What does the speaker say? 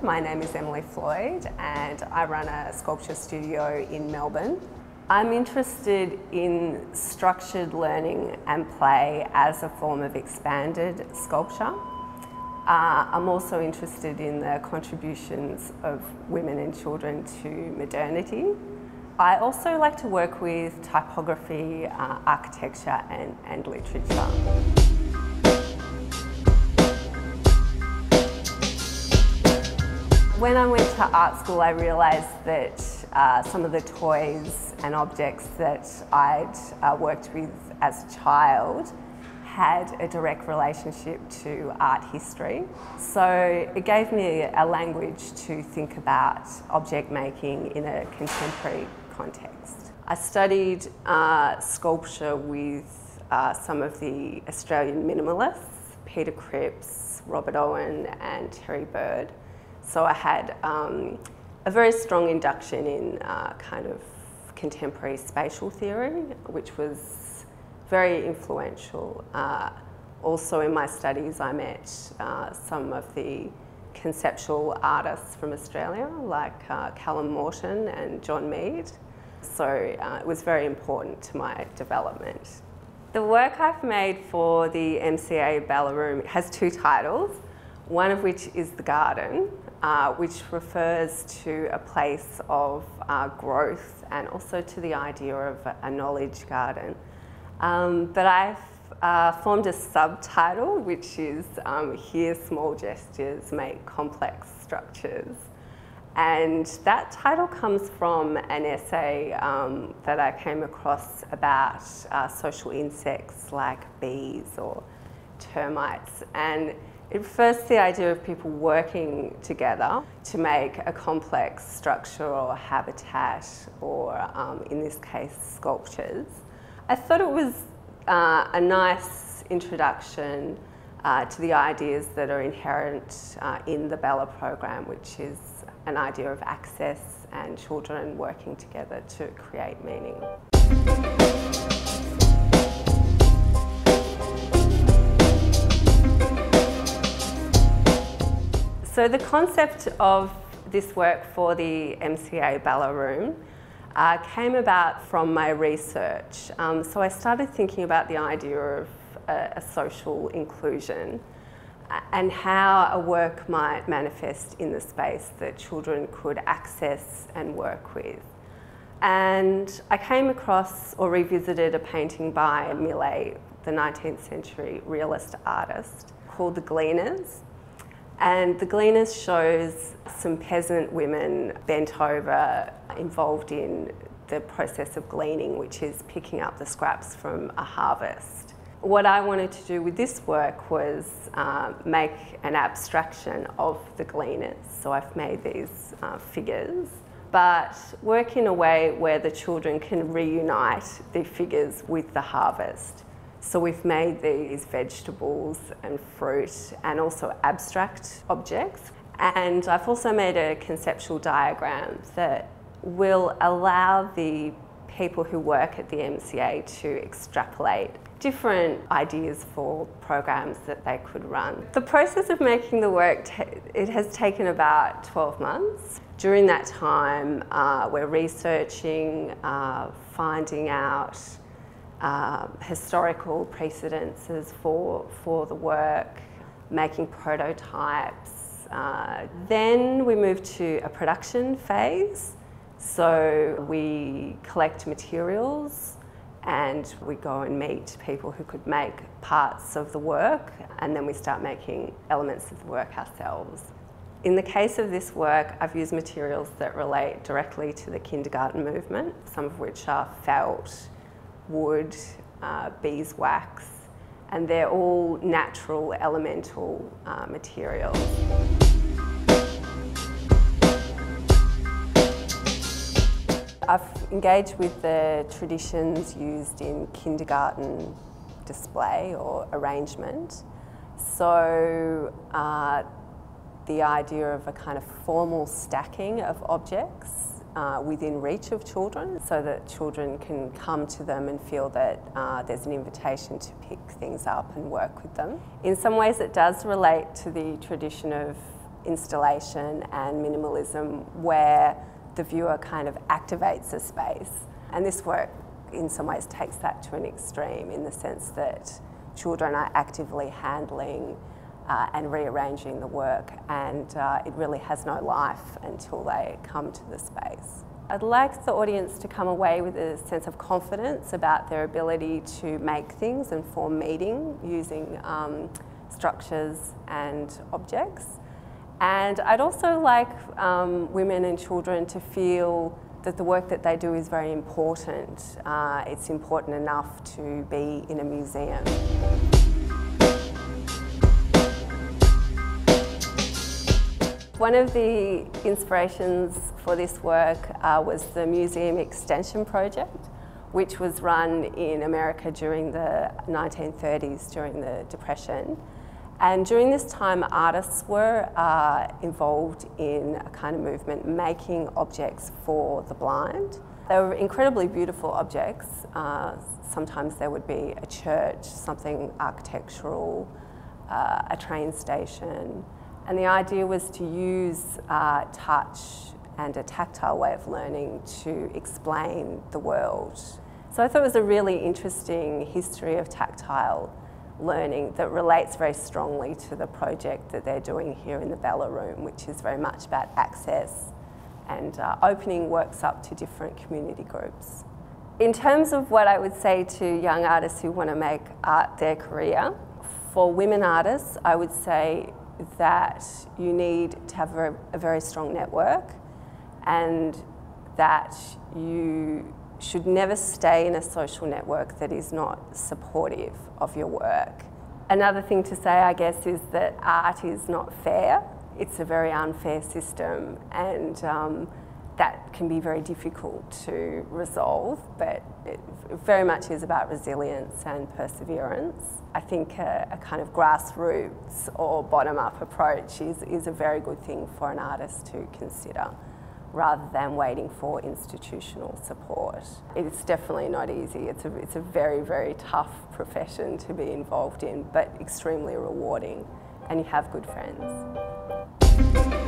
My name is Floyd and I run a sculpture studio in Melbourne. I'm interested in structured learning and play as a form of expanded sculpture. I'm also interested in the contributions of women and children to modernity. I also like to work with typography, architecture and literature. When I went to art school, I realised that some of the toys and objects that I'd worked with as a child had a direct relationship to art history. So it gave me a language to think about object making in a contemporary context. I studied sculpture with some of the Australian minimalists, Peter Cripps, Robert Owen and Terry Bird. So I had a very strong induction in kind of contemporary spatial theory, which was very influential. Also in my studies I met some of the conceptual artists from Australia like Callum Morton and John Mead. So it was very important to my development. The work I've made for the MCA Bella Room has two titles, one of which is The Garden, which refers to a place of growth and also to the idea of a knowledge garden. But I've formed a subtitle which is Here Small Gestures Make Complex Structures. And that title comes from an essay that I came across about social insects like bees or termites. And it refers to the idea of people working together to make a complex structure or habitat or, in this case, sculptures. I thought it was a nice introduction to the ideas that are inherent in the Bella program, which is an idea of access and children working together to create meaning. So the concept of this work for the MCA Bella Room came about from my research. So I started thinking about the idea of a social inclusion and how a work might manifest in the space that children could access and work with. And I came across or revisited a painting by Millet, the 19th century realist artist, called The Gleaners. And The Gleaners shows some peasant women bent over, involved in the process of gleaning, which is picking up the scraps from a harvest. What I wanted to do with this work was make an abstraction of the gleaners. So I've made these figures, but work in a way where the children can reunite the figures with the harvest. So we've made these vegetables and fruit and also abstract objects. And I've also made a conceptual diagram that will allow the people who work at the MCA to extrapolate different ideas for programs that they could run. The process of making the work, it has taken about 12 months. During that time, we're researching, finding out historical precedences for the work, making prototypes. Then we move to a production phase. So we collect materials and we go and meet people who could make parts of the work, and then we start making elements of the work ourselves. In the case of this work, I've used materials that relate directly to the kindergarten movement, some of which are felt, wood, beeswax, and they're all natural elemental materials. I've engaged with the traditions used in kindergarten display or arrangement. So the idea of a kind of formal stacking of objects within reach of children, so that children can come to them and feel that there's an invitation to pick things up and work with them. In some ways it does relate to the tradition of installation and minimalism where the viewer kind of activates a space. And this work in some ways takes that to an extreme in the sense that children are actively handling and rearranging the work, and it really has no life until they come to the space. I'd like the audience to come away with a sense of confidence about their ability to make things and form meaning using structures and objects. And I'd also like women and children to feel that the work that they do is very important. It's important enough to be in a museum. One of the inspirations for this work was the Museum Extension Project, which was run in America during the 1930s, during the Depression. And during this time, artists were involved in a kind of movement making objects for the blind. They were incredibly beautiful objects. Sometimes there would be a church, something architectural, a train station. And the idea was to use touch and a tactile way of learning to explain the world. So I thought it was a really interesting history of tactile learning that relates very strongly to the project that they're doing here in the Bella Room, which is very much about access and opening works up to different community groups. In terms of what I would say to young artists who want to make art their career, for women artists, I would say that you need to have a very strong network, and that you should never stay in a social network that is not supportive of your work. Another thing to say, I guess, is that art is not fair. It's a very unfair system, and that can be very difficult to resolve, but it very much is about resilience and perseverance. I think a kind of grassroots or bottom-up approach is a very good thing for an artist to consider, rather than waiting for institutional support. It's definitely not easy. It's a very, very tough profession to be involved in, but extremely rewarding, and you have good friends.